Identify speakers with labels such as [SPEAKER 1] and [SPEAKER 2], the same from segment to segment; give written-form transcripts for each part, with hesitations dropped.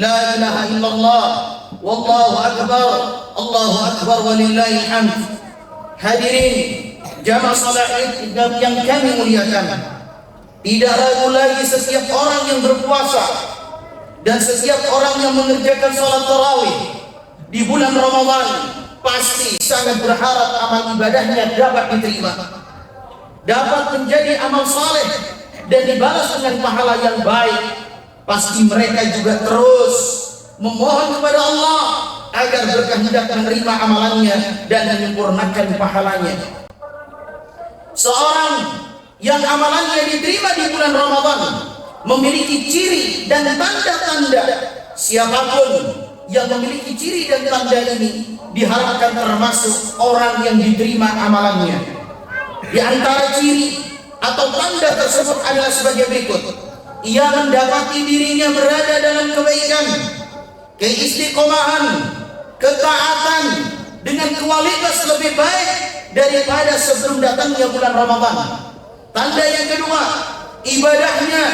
[SPEAKER 1] La ilaha illallah, wallahu akbar, Allahu akbar walillahil hamd. Hadirin jamaah salat Id yang kami muliakan, tidak ragu lagi setiap orang yang berpuasa dan setiap orang yang mengerjakan salat tarawih di bulan Ramadan pasti sangat berharap amal ibadahnya dapat diterima, dapat menjadi amal saleh dan dibalas dengan pahala yang baik. Pasti mereka juga terus memohon kepada Allah agar berkehendak menerima amalannya dan menyempurnakan pahalanya. Seorang yang amalannya diterima di bulan Ramadan memiliki ciri dan tanda-tanda. Siapapun yang memiliki ciri dan tanda ini diharapkan termasuk orang yang diterima amalannya. Di antara ciri atau tanda tersebut adalah sebagai berikut: ia mendapati dirinya berada dalam kebaikan, keistiqomahan, ketaatan dengan kualitas lebih baik daripada sebelum datangnya bulan Ramadan. Tanda yang kedua, ibadahnya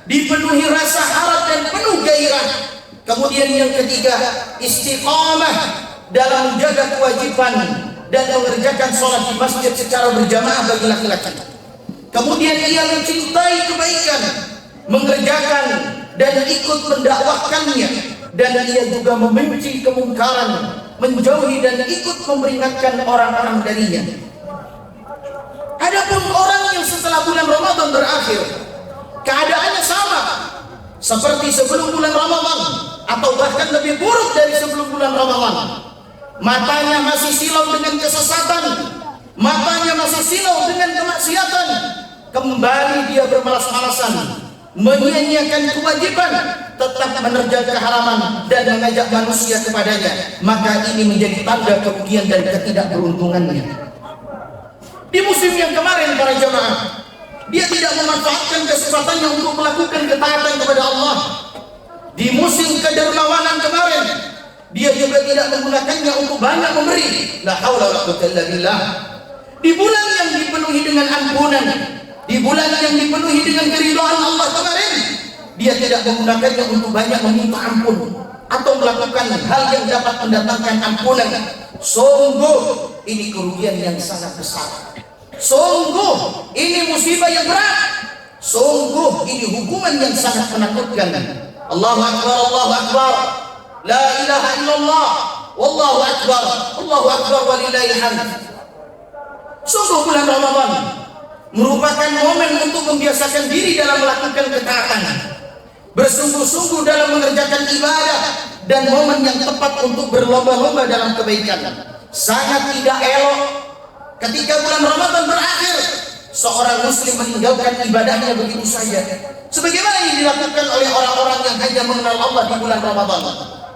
[SPEAKER 1] dipenuhi rasa harap dan penuh gairah. Kemudian yang ketiga, istiqamah dalam menjaga kewajiban dan mengerjakan sholat di masjid secara berjamaah bagi laki-laki. Kemudian ia mencintai kebaikan, mengerjakan dan ikut mendakwahkannya, dan ia juga membenci kemungkaran, menjauhi dan ikut memperingatkan orang-orang darinya. Adapun orang yang setelah bulan Ramadan berakhir keadaannya sama seperti sebelum bulan Ramadan atau bahkan lebih buruk dari sebelum bulan Ramadan. Matanya masih silau dengan kesesatan, matanya masih silau dengan kemaksiatan. Kembali dia bermalas-malasan, menyia-nyiakan kewajiban, tetap menerjang keharaman dan mengajak manusia kepadanya. Maka ini menjadi tanda kerugian dan ketidakberuntungannya. Di musim yang kemarin para jamaah, dia tidak memanfaatkan kesempatannya untuk melakukan ketaatan kepada Allah. Di musim kedermawanan kemarin, dia juga tidak menggunakannya untuk banyak memberi. La haula wala quwwata illa billah. Di bulan yang dipenuhi dengan ampunan, di bulan yang dipenuhi dengan keridhaan Allah kemarin, dia tidak menggunakannya untuk banyak meminta ampun atau melakukan hal yang dapat mendatangkan ampunan. Sungguh ini kerugian yang sangat besar. Sungguh ini musibah yang berat. Sungguh ini hukuman yang sangat menakutkan. Allahu akbar, Allahu akbar. La ilaha illallah, wallahu akbar, Allahu akbar walillahil hamd. Sungguh bulan Ramadan merupakan momen untuk membiasakan diri dalam melakukan ketaatan, bersungguh-sungguh dalam mengerjakan ibadah, dan momen yang tepat untuk berlomba-lomba dalam kebaikan. Sangat tidak elok ketika bulan Ramadan berakhir, seorang muslim meninggalkan ibadahnya begitu saja, sebagaimana yang dilakukan oleh orang-orang yang hanya mengenal Allah di bulan Ramadan.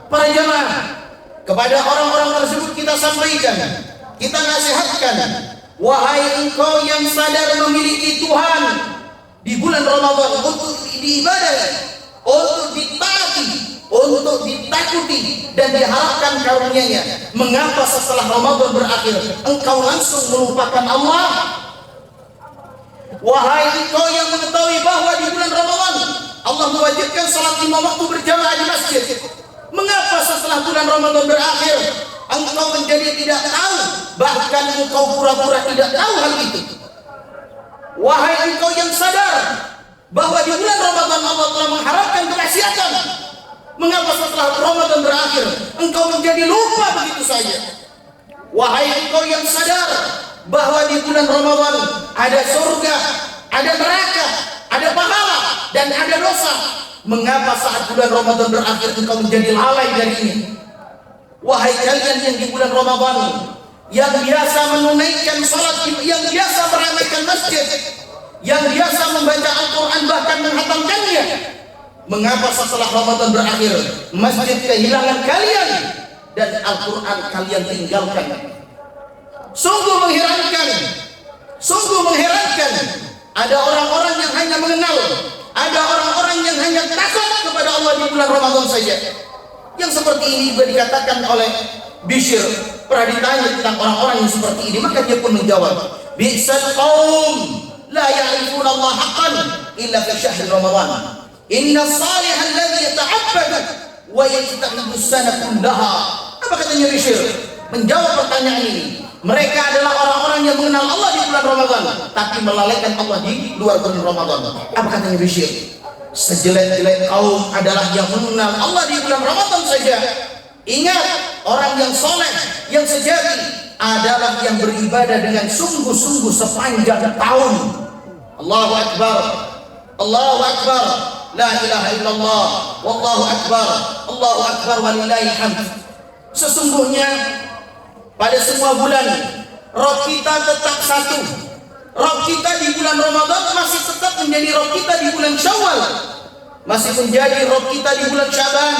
[SPEAKER 1] Para jamaah, kepada orang-orang tersebut kita sampaikan, kita nasihatkan, wahai engkau yang sadar memiliki Tuhan di bulan Ramadan untuk diibadah, untuk ditaati, untuk ditakuti dan diharapkan karunia-Nya, mengapa setelah Ramadan berakhir engkau langsung melupakan Allah? Wahai engkau yang mengetahui bahwa di bulan Ramadan Allah mewajibkan salat 5 waktu berjamaah di masjid, mengapa setelah bulan Ramadan berakhir engkau menjadi tidak tahu, bahkan engkau pura-pura tidak tahu hal itu? Wahai engkau yang sadar bahwa di bulan Ramadan Allah telah mengharamkan kemaksiatan, mengapa setelah Ramadan berakhir engkau menjadi lupa begitu saja? Wahai engkau yang sadar bahwa di bulan Ramadan ada surga, ada neraka, ada pahala dan ada dosa, mengapa saat bulan Ramadan berakhir engkau menjadi lalai darinya? Wahai kalian yang di bulan Ramadan yang biasa menunaikan salat, yang biasa meramaikan masjid, yang biasa membaca Al-Quran bahkan menghatamkannya, mengapa setelah Ramadan berakhir masjid kehilangan kalian dan Al-Quran kalian tinggalkan? Sungguh mengherankan, sungguh mengherankan. Ada orang-orang yang hanya mengenal, ada orang-orang yang hanya takut kepada Allah di bulan Ramadan saja. Yang seperti ini juga dikatakan oleh Bishr, pernah ditanya tentang orang-orang yang seperti ini, maka dia pun menjawab, bi'sal qaum la ya'rifuna Allah haqqan illa fi syahr Ramadan. Inna salih alladhi yata'abbadu wa yajtanibu sana kullaha. Apa katanya Bishr? Menjawab pertanyaan ini, mereka adalah orang-orang yang mengenal Allah di bulan Ramadan tapi melalaikan Allah di luar bulan Ramadan. Apa katanya Bishr? Sejelek-jelek kaum adalah yang mengenal Allah di bulan Ramadan saja. Ingat, orang yang soleh, yang sejati adalah yang beribadah dengan sungguh-sungguh sepanjang tahun. Allahu Akbar, Allahu Akbar, la ilaha illallah, wallahu akbar, Allahu Akbar walillahil hamd. Sesungguhnya pada semua bulan Rabb kita tetap satu. Rabb kita di bulan Ramadan masih tetap menjadi Rabb kita di bulan Syawal, masih menjadi Rabb kita di bulan Syaban,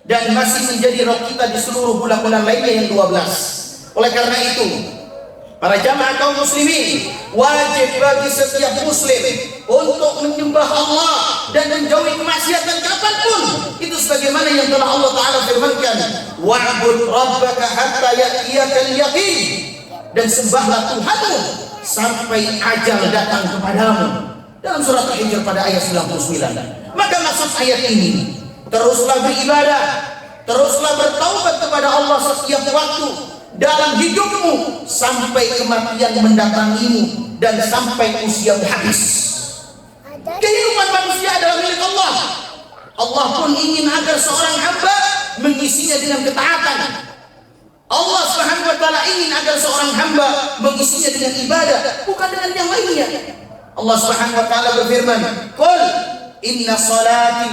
[SPEAKER 1] dan masih menjadi Rabb kita di seluruh bulan-bulan lainnya yang 12. Oleh karena itu, para jamaah kaum muslimin, wajib bagi setiap muslim untuk menyembah Allah dan menjauhi kemaksiatan kapanpun. Itu sebagaimana yang telah Allah Ta'ala firmankan, wa'bud rabbaka hatta ya'tiyakal yaqin, dan sembahlah Tuhanmu sampai ajal datang kepadamu, dalam surat Al-Hijr pada ayat 99. Maka maksud ayat ini, teruslah beribadah, teruslah bertaubat kepada Allah setiap waktu dalam hidupmu sampai kematian mendatangimu dan sampai usiamu habis. Kehidupan manusia adalah milik Allah. Allah pun ingin agar seorang hamba mengisinya dengan ketaatan. Allah Subhanahu wa taala ingin agar seorang hamba mengisinya dengan ibadah, bukan dengan yang lainnya. Allah Subhanahu wa taala berfirman, "Qul inna salati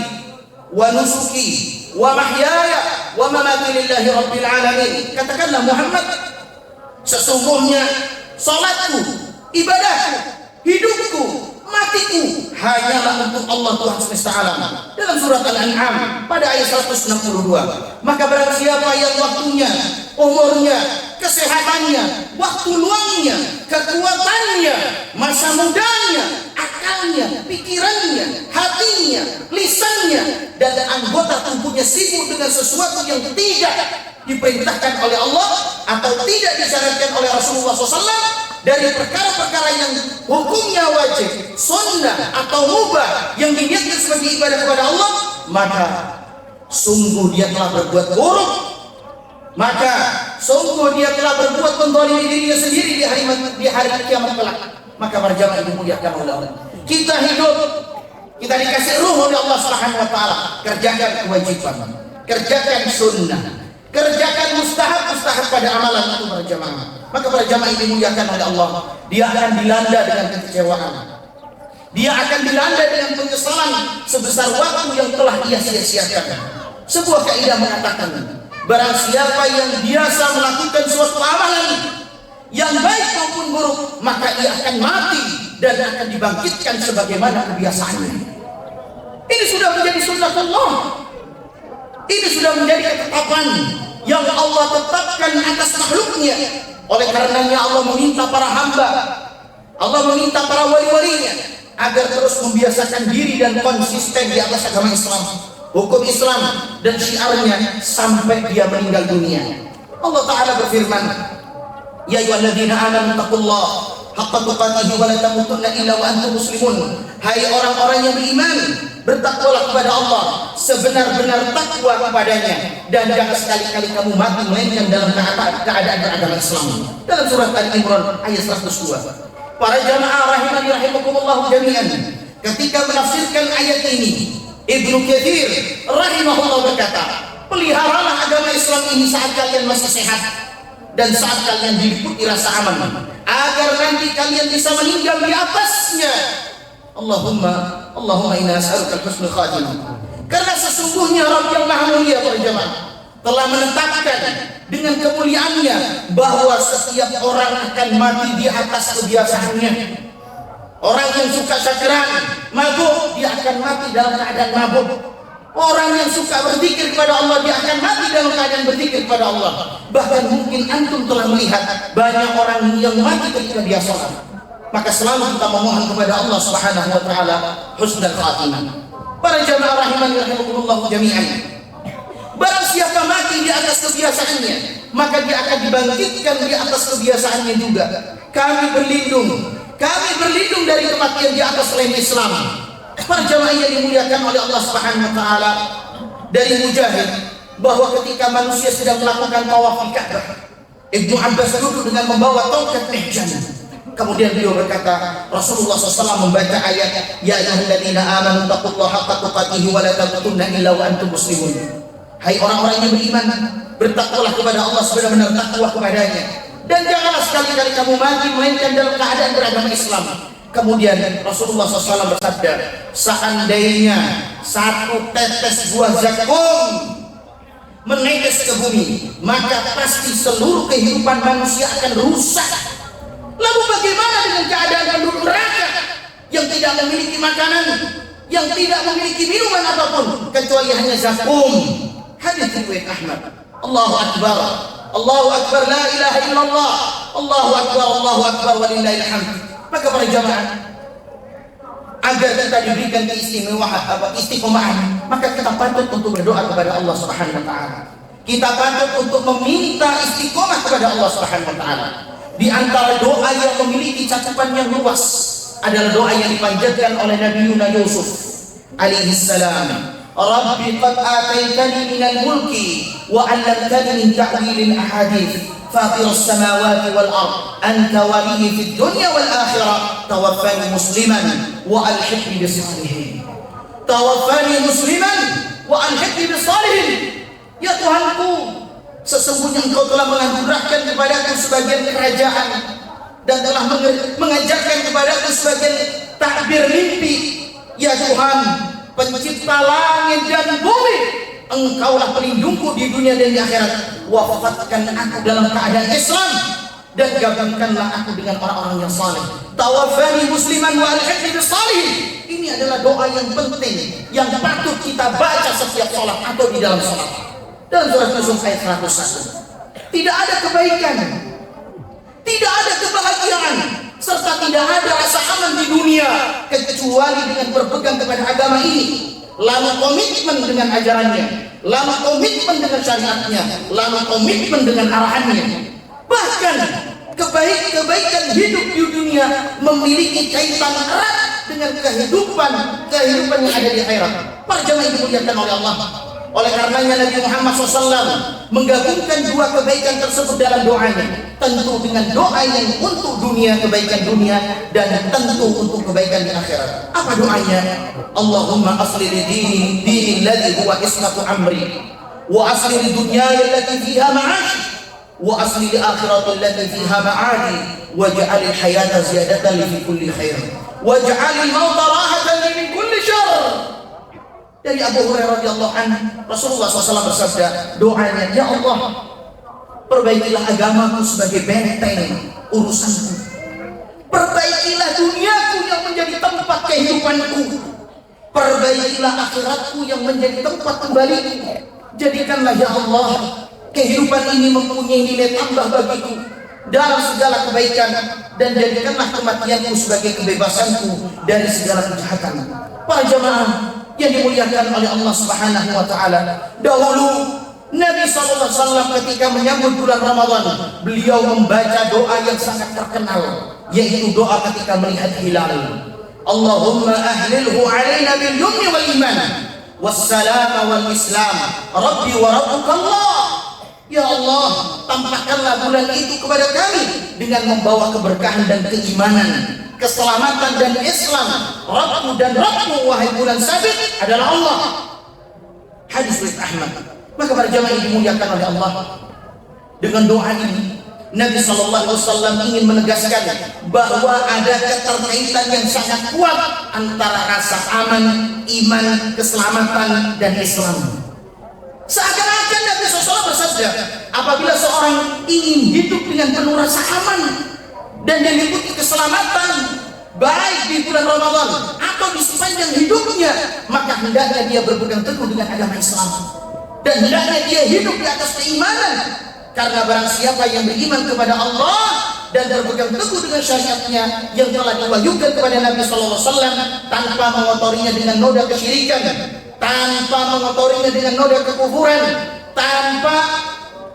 [SPEAKER 1] wa nusuki wa mahyaya wa mamati lillahi rabbil alamin." Katakanlah Muhammad, sesungguhnya salatku, ibadahku, hidupku, matiku hanyalah untuk Allah Tuhan semesta alam. Dalam surat Al-An'am pada ayat 162. Maka barang siapa yang waktunya, umurnya, kesehatannya, waktu luangnya, kekuatannya, masa mudanya, akalnya, pikirannya, hatinya, lisannya, dan anggota tubuhnya sibuk dengan sesuatu yang tidak diperintahkan oleh Allah atau tidak disyaratkan oleh Rasulullah SAW, dari perkara-perkara yang hukumnya wajib, sunnah atau mubah yang diniatkan sebagai ibadah kepada Allah, maka sungguh dia telah berbuat buruk. Maka sungguh dia telah berbuat menzalimi dirinya sendiri di hari kiamat kelak. Maka para jamaah yang dimuliakan oleh Allah, kita hidup, kita dikasih ruh oleh Allah Subhanahu wa taala. Kerjakan kewajiban, kerjakan sunnah, kerjakan mustahab pada amalan itu para jamaah. Maka para jamaah yang dimuliakan oleh Allah, dia akan dilanda dengan kekecewaan, dia akan dilanda dengan penyesalan sebesar waktu yang telah ia sia-siakan. Sebuah kaidah mengatakan, barang siapa yang biasa melakukan suatu amalan yang baik maupun buruk, maka ia akan mati dan akan dibangkitkan sebagaimana kebiasaannya. Ini sudah menjadi sunnatullah. Ini sudah menjadi ketetapan yang Allah tetapkan atas makhluknya. Oleh karenanya Allah meminta para hamba, Allah meminta para wali-walinya agar terus membiasakan diri dan konsisten di atas agama Islam, hukum Islam dan syiarnya sampai dia meninggal dunia. Allah Ta'ala berfirman, ya ayyuhalladzina amanu taqullaha haqqa tuqatih wa la tamutunna illa wa antum muslimun. Hai orang-orang yang beriman, bertakwalah kepada Allah sebenar-benar takwa kepadanya, dan jangan sekali-kali kamu mati melainkan dalam keadaan beragama Islam. Dalam surat Al-Imran ayat 102. Para jamaah rahimani rahimakumullah jami'an, ketika menafsirkan ayat ini, Ibnu Katsir rahimahullah berkata, peliharalah agama Islam ini saat kalian masih sehat dan saat kalian diliputi rasa aman, agar nanti kalian bisa meninggal di atasnya. Allahumma inna nas'aluka husnul khatimah. Karena sesungguhnya Rabb yang Maha Mulia para jemaah telah menetapkan dengan kemuliaannya bahwa setiap orang akan mati di atas kebiasaannya. Orang yang suka sakran, mabuk, dia akan mati dalam keadaan mabuk. Orang yang suka berzikir kepada Allah, dia akan mati dalam keadaan berzikir kepada Allah. Bahkan mungkin antum telah melihat banyak orang yang mati ketika dia sholat. Maka selalu kita memohon kepada Allah Subhanahu wa taala husnul khatimah. Para jamaah rahimani rahimakumullah jami'an, barang siapa mati di atas kebiasaannya, maka dia akan dibangkitkan di atas kebiasaannya juga. Kami berlindung dari kematian di atas selain Islam. Para jamaah yang dimuliakan oleh Allah Subhanahu wa taala, dari Mujahid bahwa ketika manusia sedang melakukan tawaf di Ka'bah, Ibnu Abbas duduk dengan membawa tongkat mihjan. Kemudian beliau berkata, Rasulullah SAW membaca ayat, Ya ayyuhalladzina amanu taqullaha haqqa tuqatih wa la tamutunna illa wa antum muslimun. Hai orang-orang yang beriman, bertakwalah kepada Allah sebenar-benar takwa kepadanya, dan janganlah sekali-kali kamu mati melainkan dalam keadaan beragama Islam. Kemudian Rasulullah SAW bersabda, seandainya satu tetes buah zakum menetes ke bumi, maka pasti seluruh kehidupan manusia akan rusak. Lalu bagaimana dengan keadaan penduduk neraka yang tidak memiliki makanan, yang tidak memiliki minuman apapun kecuali hanya zakum? Hadis riwayat Ahmad. Allahu Akbar, Allahu Akbar, la ilaha illallah, Allahu Akbar, walillahil hamd. Maka para jamaah, agar kita diberikan istiqomahan, maka kita patut untuk berdoa kepada Allah Subhanahu wa taala. Kita patut untuk meminta istiqomah kepada Allah Subhanahu wa taala. Di antara doa yang memiliki cakupan yang luas adalah doa yang dipanjatkan oleh Nabi Yusuf alaihi salam. Rabbi qad ataitani minal mulki wa 'allamtani min ta'wilil ahadits fatir as-samawati wal ard anta waliyyi fid dunya wal akhirah tawaffani musliman wa alhiqni bis salihin. Tawaffani musliman wa alhiqni bis salihin. Ya Tuhanku, sesungguhnya Engkau telah menganugerahkan kepadaku sebagian kerajaan dan telah mengajarkan kepadaku sebagian takbir mimpi. Ya Tuhan, pencipta langit dan bumi, Engkaulah pelindungku di dunia dan di akhirat. Wafatkan aku dalam keadaan Islam dan gabungkanlah aku dengan orang-orang yang saleh. Tawaffani musliman wa alhiqni bis salihin. Ini adalah doa yang penting yang patut kita baca setiap sholat atau di dalam sholat. Dalam surat Yusuf ayat 101, tidak ada kebaikan, tidak ada kebahagiaan, serta tidak ada rasa aman di dunia kecuali dengan berpegang kepada agama ini, lalu komitmen dengan ajarannya, lalu komitmen dengan syariatnya, lalu komitmen dengan arahannya. Bahkan kebaikan hidup di dunia memiliki kaitan erat dengan kehidupan yang ada di akhirat. Para jemaah yang dimuliakan oleh Allah, oleh karenanya Nabi Muhammad SAW menggabungkan dua kebaikan tersebut dalam doanya. Tentu dengan doa yang untuk dunia, kebaikan dunia, dan tentu untuk kebaikan di akhirat. Apa doanya? Allahumma asli li dini alladhi huwa ismatu amri, wa asli li dunyaya allati fiha ma'ashi, wa asli li akhirati allati fiha ma'adi, waj'alil hayata ziyadatan li fi kulli khair, waj'alil mauta rahatan li min kulli syarr. Dari Abu Hurairah radhiyallahu anhu, Rasulullah SAW bersabda, doanya, Ya Allah, perbaikilah agamaku sebagai benteng urusanku, perbaikilah duniaku yang menjadi tempat kehidupanku, perbaikilah akhiratku yang menjadi tempat kembaliku. Jadikanlah ya Allah kehidupan ini mempunyai nilai tambah bagiku dalam segala kebaikan, dan jadikanlah kematianku sebagai kebebasanku dari segala kejahatan. Para jemaah yang dimuliakan oleh Allah Subhanahu wa taala, dahulu Nabi SAW ketika menyambut bulan Ramadan, beliau membaca doa yang sangat terkenal, yaitu doa ketika melihat hilal. Allahumma ahlilhu alaina bil yumni wal iman wassalam wal islam rabbi wa rabbuka Allah. Ya Allah, tampakkanlah bulan itu kepada kami dengan membawa keberkahan dan keimanan, keselamatan dan Islam. Rabbku dan Rabbmu, wahai bulan sabit, adalah Allah. Hadis riwayat Ahmad. Maka para jamaah yang dimuliakan oleh Allah, dengan doa ini Nabi SAW ingin menegaskan bahwa ada keterkaitan yang sangat kuat antara rasa aman, iman, keselamatan, dan Islam. Seakan-akan Nabi SAW bersabda, apabila seorang ingin hidup dengan penuh rasa aman dan diliputi keselamatan, baik di bulan Ramadan atau di sepanjang hidupnya, maka hendaknya dia berpegang teguh dengan agama Islam, dan hendaknya dia hidup di atas keimanan. Karena barang siapa yang beriman kepada Allah dan berpegang teguh dengan syariatnya yang telah diwahyukan kepada Nabi SAW, tanpa mengotorinya dengan noda kesyirikan, tanpa mengotorinya dengan noda kekufuran, tanpa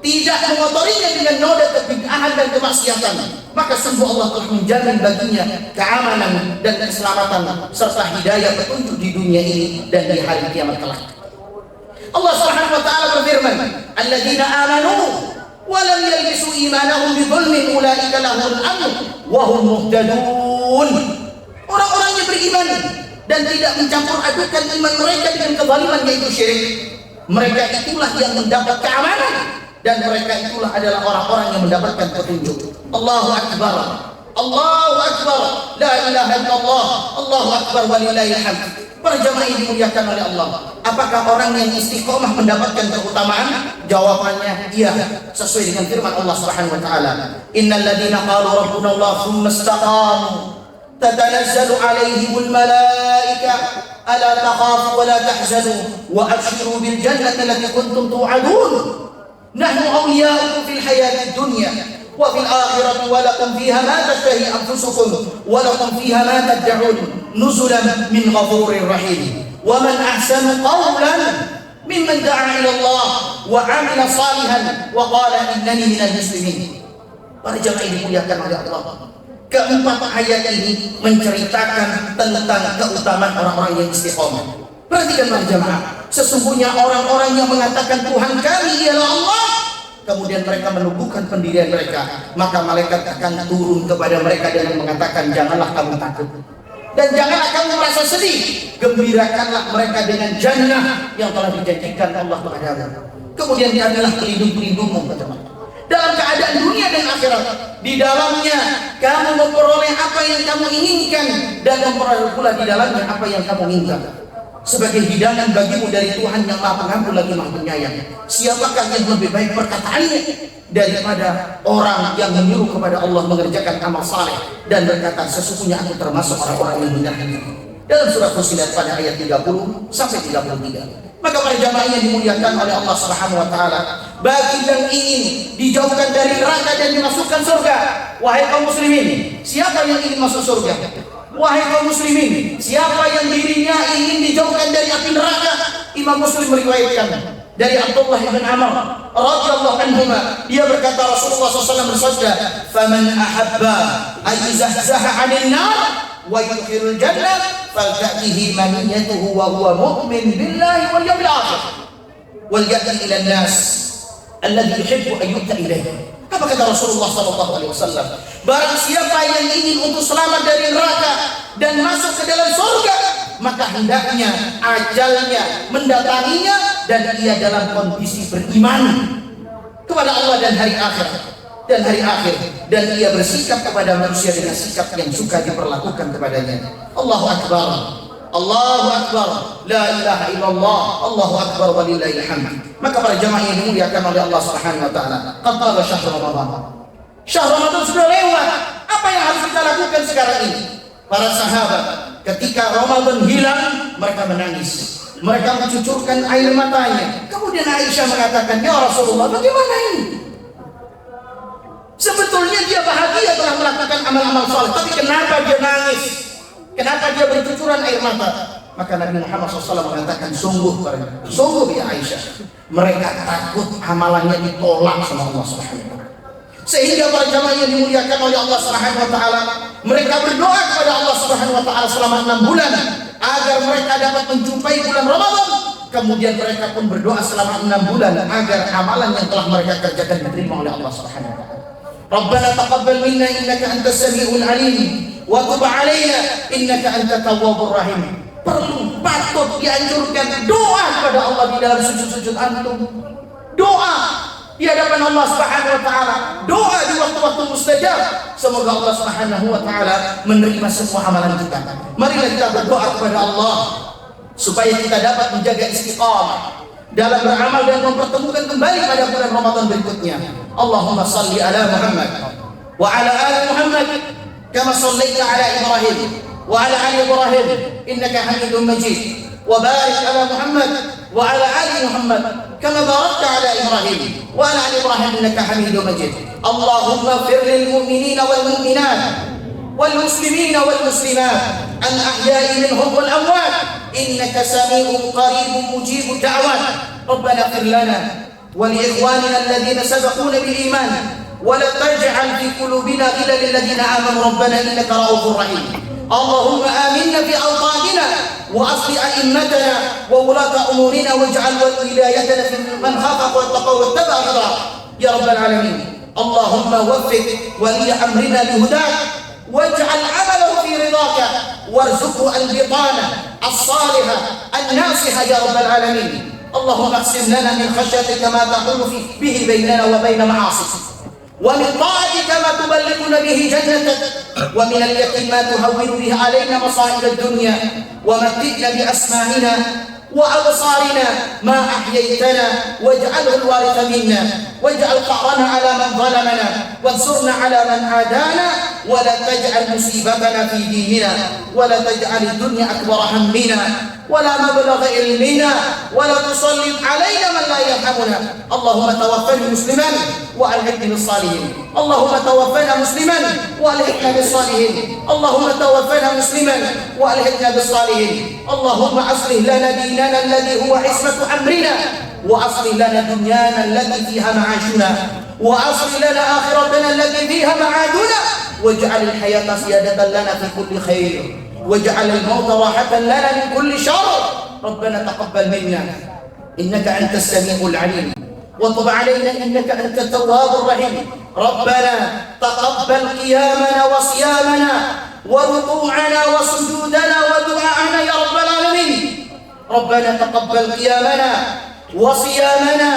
[SPEAKER 1] tidak mengotorinya dengan noda kebid'ahan dan kemaksiatan, maka sungguh Allah telah menjamin baginya keamanan dan keselamatan serta hidayah petunjuk di dunia ini dan di hari kiamat kelak. Allah Subhanahu wa taala berfirman, "Alladzina amanu wa lam yalbisu imanahum bidzulmin ulaika lahumul amn wa hum muhtadun." Orang-orang yang beriman dan tidak mencampur adukan iman mereka dengan kezaliman, yaitu syirik, mereka itulah yang mendapat keamanan dan mereka itulah adalah orang-orang yang mendapatkan petunjuk. Allahu akbar. Allahu akbar. La ilaha illallah. Allahu akbar walillahil hamd. Para jamaah yang dimuliakan oleh Allah, apakah orang yang istiqomah mendapatkan keutamaan? Jawabannya iya, sesuai dengan firman Allah Subhanahu wa taala, "Innal ladzina qalu rabbuna Allah tsumma istaqamu tatanazzalu 'alaihimul malaika alla takhafu wa la tahzanu wa abshiru bil jannati allati kuntum tu'adun nahnu awliya'ukum fil hayatid dunya wa fil akhirati wa lakum fiha ma tashtahi anfusukum wa lakum fiha ma tad'un nuzulan min ghafurir rahim wa man ahsanu qawlan mimman da'a ila Allah wa 'amila salihan wa qala innani minal muslimin." Para jemaah yang dimuliakan oleh Allah, keempat ayat ini menceritakan tentang keutamaan orang-orang yang istiqomah. Perhatikan para jemaah, sesungguhnya orang-orang yang mengatakan Tuhan kami ialah Allah, kemudian mereka menumbuhkan pendirian mereka, maka malaikat akan turun kepada mereka dengan mengatakan, janganlah kamu takut dan janganlah kamu merasa sedih, gembirakanlah mereka dengan jannah yang telah dijanjikan Allah kepadamu. Kemudian diambillah pelindung-pelindungmu dalam keadaan dunia dan akhirat. Di dalamnya kamu memperoleh apa yang kamu inginkan dan memperoleh pula di dalamnya apa yang kamu inginkan sebagai hidangan bagimu dari Tuhan yang Maha Pengampun lagi Maha Penyayang. Siapakah yang lebih baik perkataannya daripada orang yang menyuruh kepada Allah mengerjakan amal saleh dan berkata, sesungguhnya aku termasuk orang-orang yang benar ini. Dalam surah Fussilat pada ayat 30 sampai 33. Maka para jamaah yang dimuliakan oleh Allah Subhanahu wa taala, bagi yang ingin dijauhkan dari neraka dan dimasukkan surga, wahai kaum muslimin, siapa yang ingin masuk surga? Wahai kaum muslimin, siapa yang dirinya ingin dijauhkan dari api neraka? Imam Muslim meriwayatkan dari Abdullah bin Amr radhiyallahu anhuma, dia berkata Rasulullah SAW bersabda, "Faman ahabba an yuzahzaha 'anil nar wa yudkhilul jannah falta'tihi maniyatuhu wa huwa mu'min billahi wal yawmil akhir wal ya'ti ila an-nas alladhi yuhibbu an yu'ta ilayhi." Apa kata Rasulullah SAW? Barang siapa yang ingin untuk selamat dari neraka dan masuk ke dalam surga, maka hendaknya ajalnya mendatanginya dan ia dalam kondisi beriman kepada Allah dan hari akhir dan ia bersikap kepada manusia dengan sikap yang suka diperlakukan kepadanya. Allahu akbar, Allahu akbar, la ilaha illallah, Allahu akbar walillahil hamd. Maka para jemaah yang dimuliakan oleh Allah Subhanahu wa taala, qad qala syahr Ramadan. Syahr Ramadan sudah lewat. Apa yang harus kita lakukan sekarang ini? Para sahabat ketika Ramadan hilang, mereka menangis. Mereka mencucurkan air matanya. Kemudian Aisyah mengatakan, "Ya Rasulullah, bagaimana ini? Sebetulnya dia bahagia telah melakukan amal-amal saleh, tapi kenapa dia nangis? Kenapa dia bercucuran air mata?" Maka Nabi Muhammad SAW mengatakan, sungguh ya Aisyah, mereka takut amalannya ditolak sama Allah Subhanahu wa taala. Sehingga para jamaah yang dimuliakan oleh Allah Subhanahu wa taala, mereka berdoa kepada Allah Subhanahu wa taala selama 6 bulan agar mereka dapat menjumpai bulan Ramadan. Kemudian mereka pun berdoa selama 6 bulan agar amalan yang telah mereka kerjakan diterima oleh Allah Subhanahu wa taala. Rabbana taqabbal minna innaka antas samiul alim wa tub 'alaina innaka antat tawwabur rahim. Patut dianjurkan doa kepada Allah di dalam sujud-sujud antum. Doa di hadapan Allah Subhanahu wa taala, doa di waktu-waktu mustajab. Semoga Allah Subhanahu wa taala menerima semua amalan kita. Marilah kita berdoa kepada Allah supaya kita dapat menjaga istiqamah dalam beramal dan mempertemukan kembali pada bulan Ramadan berikutnya. Allahumma salli ala Muhammad wa ala ali Muhammad kama shallaita ala Ibrahim wa ala ali Ibrahim innaka Hamidum Majid. وبارك على محمد وعلى آل محمد كما باركت على إبراهيم وعلى آل إبراهيم إنك حميد مجيد. اللهم اغفر للمؤمنين والمؤمنات والمسلمين والمسلمات الأحياء منهم والأموات إنك سميع قريب مجيب الدعوات. ربنا اغفر لنا ولإخواننا الذين سبقونا بالإيمان ولا تجعل في قلوبنا غلا للذين آمنوا ربنا إنك رؤوف رحيم. اللهم آمنا في أوطاننا وأصل أئمتنا وولاة أمورنا واجعل ولايتنا في من خافك واتقى واتبع رضاك يا رب العالمين. اللهم وفق ولي أمرنا بهداك واجعل عمله في رضاك وارزقه البطانة الصالحة الناصحة يا رب العالمين. اللهم اقسم لنا من خشيتك ما تحول به بيننا وبين معاصيك، ومن طاعتك ما تبلغنا به جنتك، ومن اليقين ما تهون به علينا مصائب الدنيا، ومتئنا بأسماعنا وأبصارنا ما أحييتنا واجعله الوارث منا، واجعل قهرنا على من ظلمنا وانصرنا على من عادانا، ولا تجعل مصيبتنا في ديننا، ولا تجعل الدنيا أكبر همنا ولا مبلغ علمنا، ولا تسلط علينا من لا يرحمنا. اللهم توفنا مسلما وألحقنا بالصالحين. اللهم توفنا مسلما وألحقنا بالصالحين. اللهم توفنا مسلما وألحقنا بالصالحين. اللهم أصلح لنا ديننا الذي هو عصمة أمرنا، وأصلح لنا دنيانا التي فيها معاشنا، وأصلح لنا آخرتنا التي فيها معادنا، واجعل الحياة زيادة لنا في كل خير، واجعل الموت راحة لنا من كل شر. ربنا تقبل منا إنك أنت السميع العليم، وتب علينا إنك أنت التواب الرحيم. ربنا تقبل قيامنا وصيامنا وركوعنا وسجودنا ودعاءنا يا رب العالمين. ربنا تقبل قيامنا وصيامنا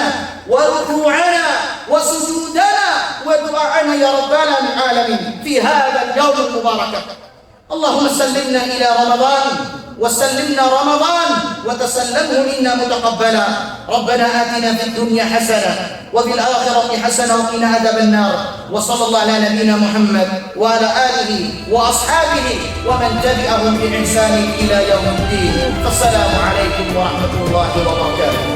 [SPEAKER 1] وركوعنا وسجودنا ودعاءنا يا رب العالمين في هذا اليوم المبارك. اللهم سلمنا إلى رمضان وسلمنا رمضان وتسلمه منا متقبلا. ربنا آتنا في الدنيا حسنة وفي الآخرة حسنة وقنا عذاب النار. وصلى الله على نبينا محمد وعلى آله وأصحابه ومن تبعهم بإحسان إلى يوم الدين. فالسلام عليكم ورحمة الله وبركاته.